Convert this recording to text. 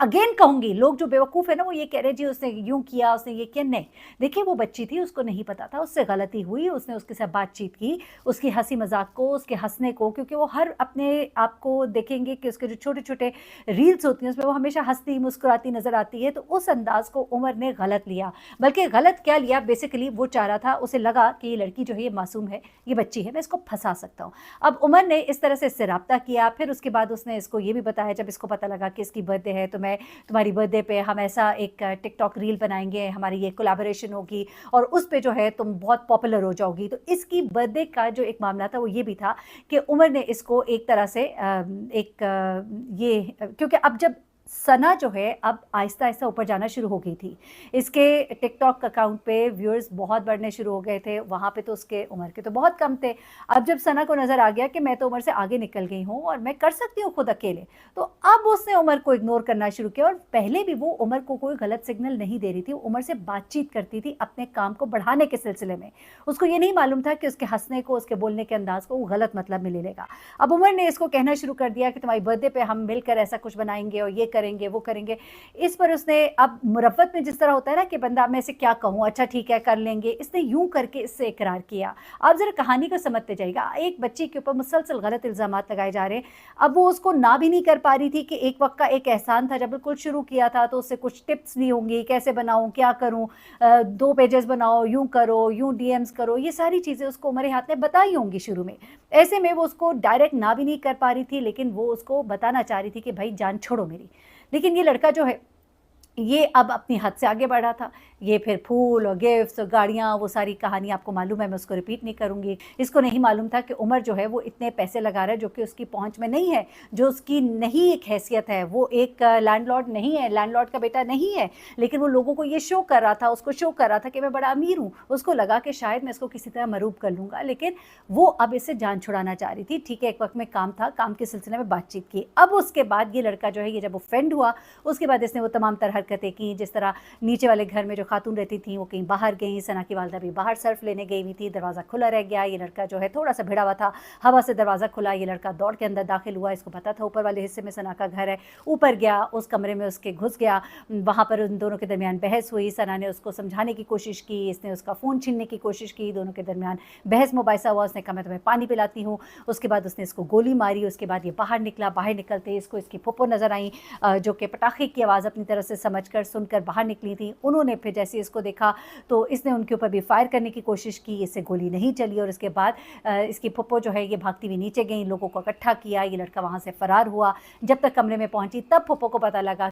Again कहूँगी, लोग जो बेवकूफ़ है ना वो ये कह रहे हैं जी उसने यूँ किया, उसने ये किया, नहीं। देखिए वो बच्ची थी, उसको नहीं पता था, उससे गलती हुई, उसने उसके साथ बातचीत की, उसकी हँसी-मज़ाक को, उसके हँसने को, क्योंकि वो हर अपने आप को देखेंगे कि उसके जो छोटे-छोटे रील्स होती हैं उसमें वो हमेशा हँसती, मुस्कुराती नज़र आती है, तो उस अंदाज़ को उमर ने गलत लिया। बल्कि गलत क्या लिया, बेसिकली वो चाह रहा था, उसे लगा कि ये लड़की जो है ये मासूम है, ये बच्ची है, मैं इसको फँसा सकता हूँ। अब उमर ने इस तरह से इससे राब्ता किया, फिर उसके बाद उसने इसको ये भी बताया, जब इसको पता लगा कि इसकी बर्थडे है तो मैं तुम्हारी बर्थडे पे हम ऐसा एक टिकटॉक रील बनाएंगे, हमारी ये कोलैबोरेशन होगी और उस पे जो है तुम बहुत पॉपुलर हो जाओगी। तो इसकी बर्थडे का जो एक मामला था वो ये भी था कि उमर ने इसको एक तरह से क्योंकि अब जब सना जो है अब आहिस्ता-आहिस्ता ऊपर जाना शुरू हो गई थी। इसके टिकटॉक अकाउंट पे व्यूअर्स बहुत बढ़ने शुरू हो गए थे, वहाँ पे तो उसके उमर के तो बहुत कम थे। अब जब सना को नज़र आ गया कि मैं तो उमर से आगे निकल गई हूँ और मैं कर सकती हूँ खुद अकेले, तो अब उसने उमर को इग्नोर करना शुरू किया और पहले भी वो उमर को कोई गलत सिग्नल नहीं दे रही थी, उमर से बातचीत करती थी अपने काम को बढ़ाने के सिलसिले में। उसको ये नहीं मालूम था कि उसके हँसने को, उसके बोलने के अंदाज़ को वो गलत मतलब में ले लेगा। अब उमर ने इसको कहना शुरू कर दिया कि तुम्हारी बर्थडे पे हम मिलकर ऐसा कुछ बनाएँगे और ये करेंगे, वो करेंगे। इस पर उसने अब मुरव्वत में जिस तरह होता है ना कि बंदा मैं इसे क्या कहूँ, अच्छा ठीक है कर लेंगे, इसने यूँ करके इससे इकरार किया। आप ज़रा कहानी को समझते जाइएगा, एक बच्ची के ऊपर मुसलसल गलत इल्ज़ामात लगाए जा रहे हैं। अब वो उसको ना भी नहीं कर पा रही थी कि एक वक़्त का एक एहसान था, जब बिल्कुल शुरू किया था तो उससे कुछ टिप्स ली होंगी, कैसे बनाऊँ, क्या करूँ, 2 पेजेज़ बनाओ, यूँ करो, यूँ डीएम्स करो, ये सारी चीज़ें उसको उमर हाथ ने बताई होंगी शुरू में। ऐसे में वो उसको डायरेक्ट ना भी नहीं कर पा रही थी, लेकिन वो उसको बताना चाह रही थी कि भई जान छोड़ो मेरी। लेकिन ये लड़का जो है, ये अब अपनी हद से आगे बढ़ा था। ये फिर फूल और गिफ्ट्स और गाड़ियाँ, वो सारी कहानी आपको मालूम है, मैं उसको रिपीट नहीं करूँगी। इसको नहीं मालूम था कि उमर जो है वो इतने पैसे लगा रहा है जो कि उसकी पहुँच में नहीं है, जो उसकी नहीं एक हैसियत है। वो एक लैंडलॉर्ड नहीं है, लैंडलॉर्ड का बेटा नहीं है, लेकिन वो लोगों को ये शो कर रहा था, उसको शो कर रहा था कि मैं बड़ा अमीर हूँ। उसको लगा कि शायद मैं इसको किसी तरह मरूब कर लूँगा, लेकिन वो अब इससे जान छुड़ाना चाह रही थी। ठीक है, एक वक़्त में काम था, काम के सिलसिले में बातचीत की। अब उसके बाद ये लड़का जो है, ये जब ऑफेंड हुआ, उसके बाद इसने वो तमाम तरह हरकतें की, जिस तरह नीचे वाले घर में जो खातून रहती थी वो कहीं बाहर गई, सना की वालिदा भी बाहर सर्फ लेने गई हुई थी, दरवाज़ा खुला रह गया। ये लड़का जो है थोड़ा-सा भिड़ा हुआ था, हवा से दरवाज़ा खुला, ये लड़का दौड़ के अंदर दाखिल हुआ। इसको पता था ऊपर वाले हिस्से में सना का घर है, ऊपर गया, उस कमरे में उसके घुस गया। वहाँ पर उन दोनों के दरमियान बहस हुई, सना ने उसको समझाने की कोशिश की, इसने उसका फ़ोन छीनने की कोशिश की, दोनों के दरमियान बहस मुबाहिसा हुआ। उसने कहा मैं तुम्हें पानी पिलाती हूँ, उसके बाद उसने इसको गोली मारी। उसके बाद ये बाहर निकला, बाहर निकलते ही इसको इसकी फूफो नज़र आई, जो कि पटाखे की आवाज़ अपनी तरफ से समझकर सुनकर बाहर निकली थी। उन्होंने फिर जैसे इसको देखा तो इसने उनके ऊपर भी फायर करने की कोशिश की, इससे गोली नहीं चली और इसके बाद इसकी फूफो जो है ये भागती हुई नीचे गई, लोगों को इकट्ठा किया, ये लड़का वहाँ से फ़रार हुआ। जब तक कमरे में पहुँची तब फूफो को पता लगा